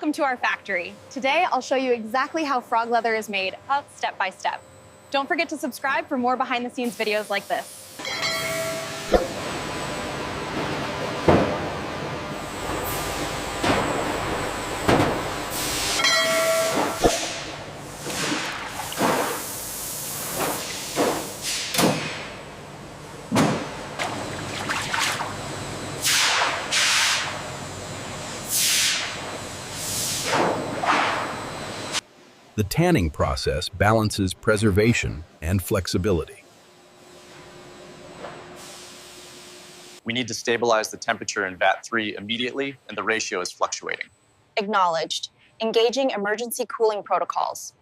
Welcome to our factory. Today, I'll show you exactly how frog leather is made, step by step. Don't forget to subscribe for more behind-the-scenes videos like this. The tanning process balances preservation and flexibility. We need to stabilize the temperature in vat 3 immediately, and the ratio is fluctuating. Acknowledged. Engaging emergency cooling protocols.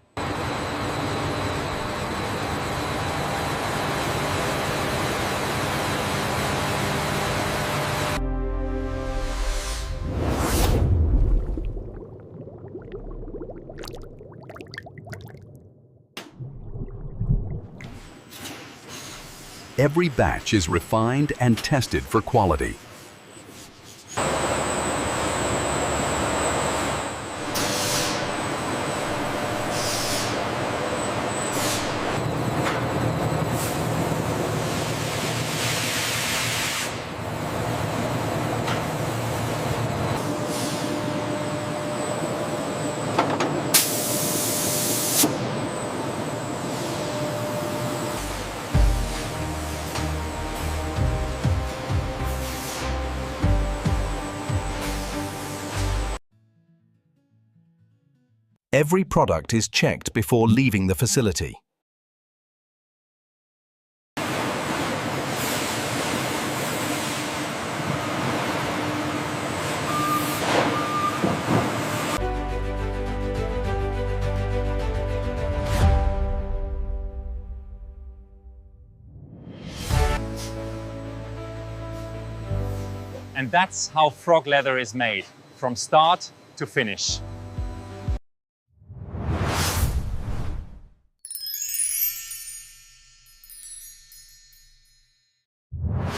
Every batch is refined and tested for quality. Every product is checked before leaving the facility. And that's how frog leather is made, from start to finish.